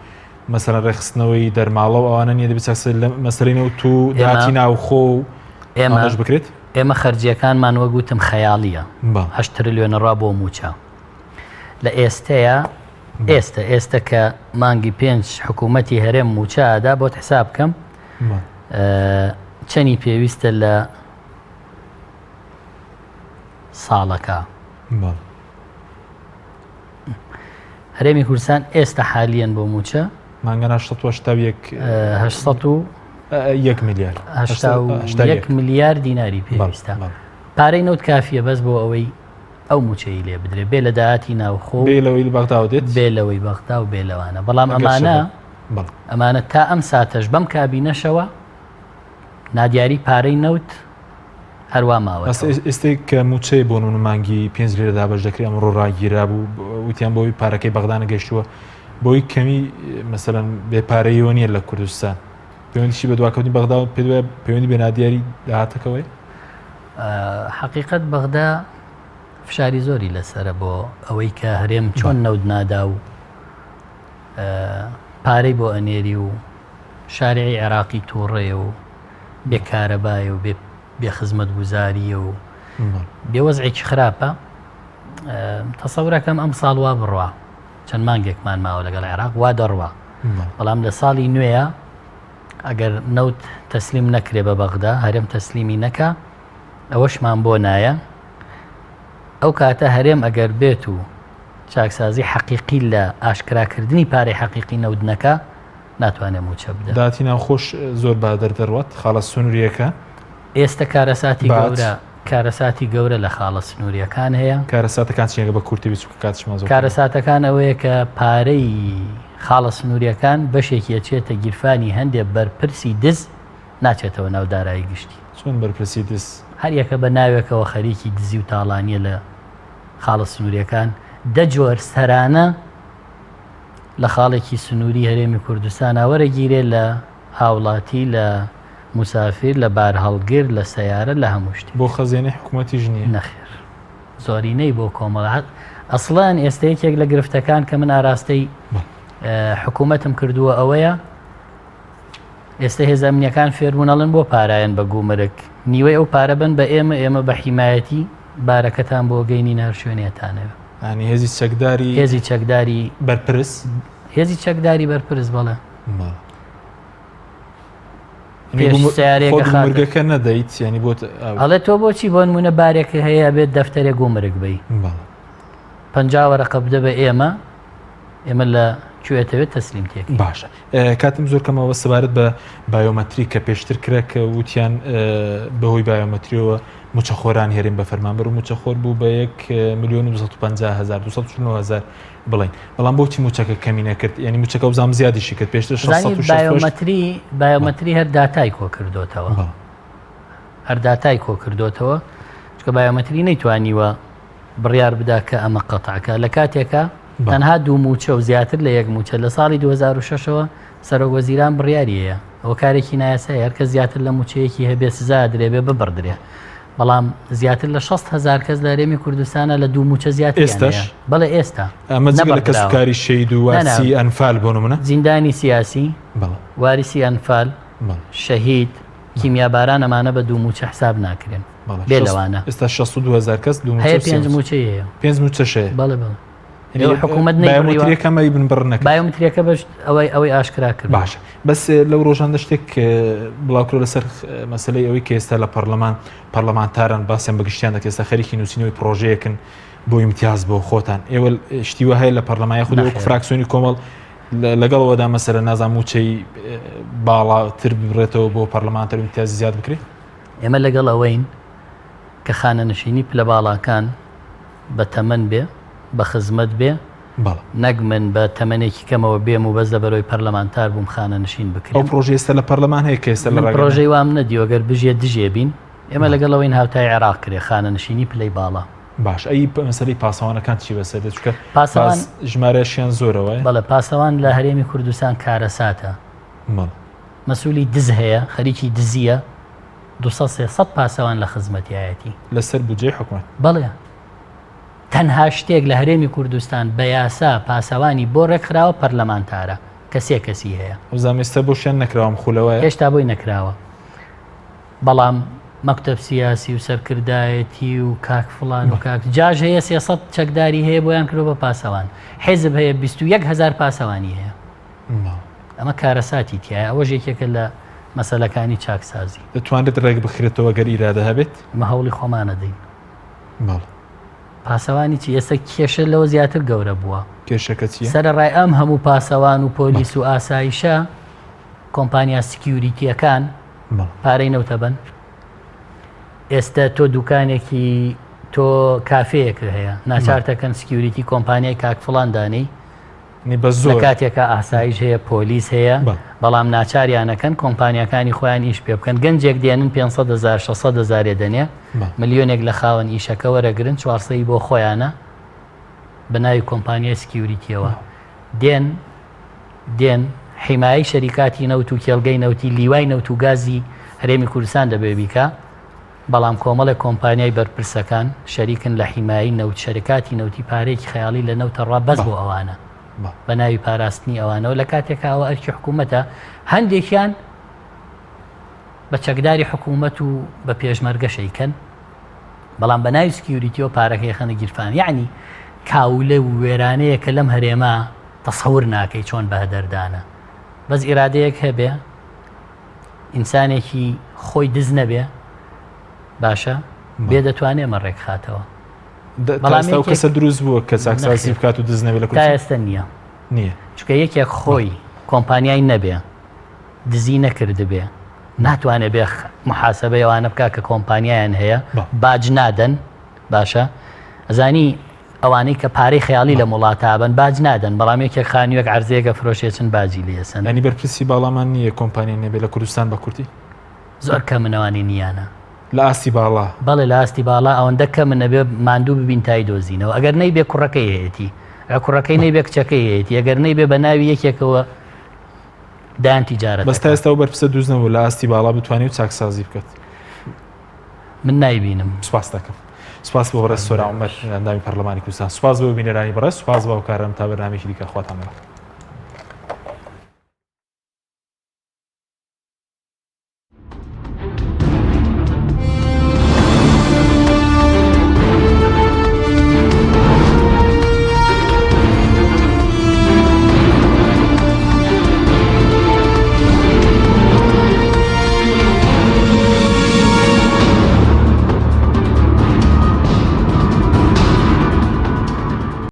مەسەلەن ڕێخستنەوەی دەرماڵە و ئەوانە نییە دەبێت چاکسازی لە مەسەلەی نەوت و داهاتی ناوخۆ و ئێمەش بکرێت ئێمە خەرجیەکانمان وەگوتم خەیاڵیە 8 تریلیۆنە ڕوا بۆ موچە لە ئێستا کە مانگی 5 حکوومەتی هەرێم موچەدا بۆت حساب بکەم چەنی پێویستە لە ساڵەکە هەرێمی کوردستان ئێستا حالیەن بۆ موچە مانگەنا 801 میلیارد 1 میلیارد دیناری پێویستە پارەی نەوت کافیە بەس بۆ ئەوەی ئەو موچەی لێ بدرێت بێ لە داهاتی ناوخۆ بێ لەوەی بەغدا دێت بێ لەوەی بەغدا و بێ لەوانە بەڵام ئەمانە تا ئەم ساتەش بەم کابینەشەوە نادیاری پارەی نەوت هەروە ماوە ئێستا کە موچەی بۆ نمونە مانگی 5 لێرە دابەش دەکرێت ئەمڕۆ ڕاگیرا بوو وتیان بۆی پارەکەی بەغدا نەگەیشتووە بۆی کەمی مەسەلەن بێپارەیەوە نیە لە کوردستان پەیوەندیشی بە دواکەوتنی بەغدا پەیوەندی بێنادیاری داهاتەکەوەی حقیقت بەغدا فشاری زۆری لەسرە بۆ ئەوەی کە هەرێم چۆن نەود نادا و پارەی بۆ ئەنێری و شارعی عێراقی تووڕێ و بێکارەبایە و بێ خزمەت گوزاریە و بێوەزعێکی خراپە تەسەورەکەم ئەم ساڵ وا بڕوا چەند مانگێکمان ماوە لەگەڵ عێراق وا دەڕوا بەڵام لە ساڵی نوێیە ئەگەر نەوت تەسلیم نەکرێ بە بەغدا هەرێم تەسلیمی نەکە ئەوەشمان بۆ نایە ئەو کاتە هەرێم ئەگەر بێت و چاکسازی حەقیقی لە ئاشکراکردنی پارەی حەقیقی نەودنەکە ناتوانێت موچە بدە داتی ناوخۆش زۆر بادەر دەڕوات خاڵە سنووریەکە ئێستا کارەساتی گەورە لە خاڵە سنووریەکان هەیە کارەساتەکان چیەکە بە کورتی بچووکە کاتشمان زۆر کارەساتەکان ئەوەیە کە پارەی خاڵە سنووریەکان بەشێکی ئەچێتە گیرفانی هەندێک بەرپرسی دز ناچێتەوە ناو دارایی گشتی چۆن بەرپرسی دز هەر یەکە بە ناوێکەوە خەریکی دزی و تاڵانیە لە خاڵە سنووریەکان دەجۆر سەرانە لە خاڵێکی سنووری هەرێمی کوردستان وەرەگیرێ لە هاوڵاتی لە مسافر لە بار هەڵگر لە سەیارە لە هەموو شتی بۆ خەزێنەی حکوومەتی ژنیە نەخێر زۆرینەی بۆ کۆمەڵات ئەسڵان ئێستا یەکێک لە گرفتەکان کە من ئاراستەی حکوومەتم کردووە ئەوەیە ئێستا هێزانمنیەکان فێربوونەڵن بۆ پارایەن بە گومرگ نیوەی ئەو پارە بن بە ئێمە بە حیمایەتی بارەکەتان بۆ گەینی هەر شوێنێتانەوە ینی هێزی چەکداری بەرپرس هێزی چەکداری بەرپرس بەڵێ مرگەکە نەدەیت ینی بۆ ئەڵێ تۆ بۆچی بۆ نمونە بارێکە هەیە بێت دەفتەرێک گومرگ بی 50 وەرەقە بدە بە ئێمە لە کوێتەوێت تەسلیم تێک باشە کاتم زۆر کەمەوە سەبارەت بە بایۆمەتری کە پێشتر کرا کە وتیان بەهۆی بایۆمەتریەوە موچەخۆران هێرین بە فەرمانبەر و موچەخۆر بوو بە 1,250,000 بڵین بەڵام بۆچی موچەکە کەمی نەکرد ینی موچەکە وزام زیادیشی کرد پێشتر بایۆمەتری هەر داتای کۆ کردوتەوە هەر داتای کۆ کردوتەوە چکە بایۆمەتری نەیتوانیوە بڕیار بدا کە ئەمە قەتعکە لە کاتێکە تەنها دوو موچە و زیاتر لە یەک موچە لە ساڵی 2006ەوە سەرۆکوەزیران بڕیاریەیە ئەوە کارێکی نایاسای هەر کە زیاتر لە موچەیەکی هەبێ سزا درێبێ ببڕدرێ بەڵام زیاتر لە 6,000 کەس لە هەرێمی کوردستانە لە دوو موچە زیاتر بەڵێ ئێستا ئەمە کە سوکاری شەید و وارسی ئەنفال بۆ نمونە زیندانی سیاسی وارسی ئەنفال شەهید کیمیاباران ئەمانە بە دوو موچە حساب ناکرێن بێ لەوانە ئێستا 62,000 کەس هەیە 5 موچەیە 5 موچەشەیە بەڵێ حکوومەت بایۆمەتریەکەمەی بنبڕنەکە بایۆمەتریەکە بەش ئەوەی ئاشکرا کرد باشە بەس لەو ڕۆژاندا شتێک بڵاوکرۆ لەسەر مەسلەی ئەوەی کە ئێستا لە پەرلەمانتاران باسییان بەگشتیان دەکە ئێستا خەریکی نووسینەوەی پرۆژەیەکن بۆ امتیاز بۆ خۆتان ئێوە شتیوە هەیە لە پەرلەمانی خودی وەکو فراکسیۆنی کۆمەڵ لەگەڵەوەدا مەسەرە نازان موچەی باڵاتر ببڕێتەوە بۆ پەرلەمانتەر امتیازی زیاد بکرێت ئێمە لەگەڵ ئەوەین کە خانەنشینی پلە باڵاکان بە تەمەن بێ بە خزمەت بێ نەک من بە تەمەنێکی کەمەوە بێم و بەس لە بەرەوەی پەرلەمانتار بووم خانەنشین بکرێت ئەو پرۆژە ئێستا لە پەرلەمان هەیە کە ئێستا لە پرۆژەی وام نەدیوەگەر بژێ دژێ بین ئێمە لەگەڵەوەین هاوتای عێراق کرێ خانەنشینی پلەی باڵا باش ئەی مەسەلەی پاسەوانەکان چی بەسەر چکە پاسەوان ژمارەشیان زۆرەوە بەڵێ پاسەوان لە هەرێمی کوردستان کارەساتە مەسئولی دز هەیە خەریکی دزیە 200 پاسەوان لە خزمەتیایەتی لەسەر بودجەی حکومەت بەڵێ تەنها شتێک لە هەرێمی کوردستان بە یاسا پاسەوانی بۆ ڕێکخراوە پەرلەمانتارە کەسی هەیە زامێستا بۆ شیان نەکراوم خولەوەی هێشتا بۆی نەکراوە بەڵام مەکتەب سیاسی و سەرکردایەتی و کاک فڵان و کاک جاژ هەیە 300 چەکداری هەیە بۆیان کردو بە پاسەوان حیزب هەیە 21,000 پاسەوانی هەیە ئەمە کارەساتی تایە ئەوە ژێکێکە لە مەسەلەکانی چاکسازی دەتوانێت ڕێک بخرێتەوە گەر ئیرادە هەبێت مە هەوڵی خۆمانە دەین پاسەوانی چی ئێستا کێشە لەوە زیاتر گەورە بووە کێشەکە چیە سەرڕای ئەم هەموو پاسەوان و پۆلیس و ئاسایشە کۆمپانیا سکیوریتیەکان پارەی نەوتەبەن ئێستا تۆ دوکانێکی تۆ کافەیەکە هەیە ناچارتەکەن سکیوریتی کۆمپانیای کاک فڵاندانی لە کاتێکە ئاسایش هەیە پۆلیس هەیە بەڵام ناچاریانەکەن کۆمپانیەکانی خۆیان ئیش پێ بکەن گەنجێک دێنن 500,000 600,000 دەنێ ملیۆنێک لە خاوەن ئیشەکە وەرەگرن 400 بۆ خۆیانە بە ناوی کۆمپانیای سکیوریتیەوە دێن دێن حیمایی شەریکاتی نەوت و کێڵگەی نەوتی لیوای نەوت و گازی هەرێمی کوردستان دەبێ بیکە بەڵام کۆمەڵی کۆمپانیای بەرپرسەکان شەریکن لە حیمایی نەوت شەرکاتی نەوتی پارێکی خەیاڵی لە نەوتە ڕا بەس بۆ ئەوانە بە ناوی پاراستنی ئەوانەوە لە کاتێکا ئەوە ئەرکی حکوومەتە هەندێکیان بە چەکداری حکوومەت و بە پێشمەرگە شەیکەن بەڵام بە ناوی سکیوریتیەوە پارەکەی خەنە گیرفان یعنی کاولە و وێرانەیە کە لەم هەرێمە تەسەور ناکەی چۆن بە هەدەردانە بەس ئیرادەیەک هەبێ ئینسانێکی خۆی دز نەبێ باشە بێ دەتوانێ مەڕێک خاتەوە بەڵام کەسە دروست بووە کە چاکسازی بکات و دز نەبێت لە تا ئێستا نییە چکە یەکێک خۆی کۆمپانیای نەبێ دزی نەکردبێ ناتوانێت بێ محاسبە ئەوانە بکە کە کۆمپانیایان هەیە باج نادەن باشە ئەزانی ئەوانەی کە پارەی خەیاڵی لە وڵاتابن باج نادەن بەڵام یەکێک خانوویەک عەرزەیەکە فرۆشێتن باجی لێسن ینی بەرپرسی باڵامان نییە کۆمپانیای نەبێت لە کوردستان بە کورتی زۆر کە منەوانی نیانە لە ئاستی باڵا بەڵێ لە ئاستی باڵا ئەوەندە کە منەبێ ماندوو ببین تای دۆزینەوە ئەگەر نەی بێ کوڕەکەی هەیەی کوڕەکەی نەی بێ کچەکەی هەیەی ئەگەر نەی بێ بە ناوی یەکێکەوە دایان تیجارەت بەستا ئێستا و بەرپرسە دووزنەوە لە ئاستی باڵا بتوانێت و چاکسازی بکات من نایبینم سوپاس دەکەم سوپاس بۆ بەڕێز سۆرا عومەر ئەندامی پەرلەمانی کوردستان سوپاس بۆ بینەرانی بەڕێز سوپاس بۆ کارم تا بەرنامێکی دیکە خواتان بەخێر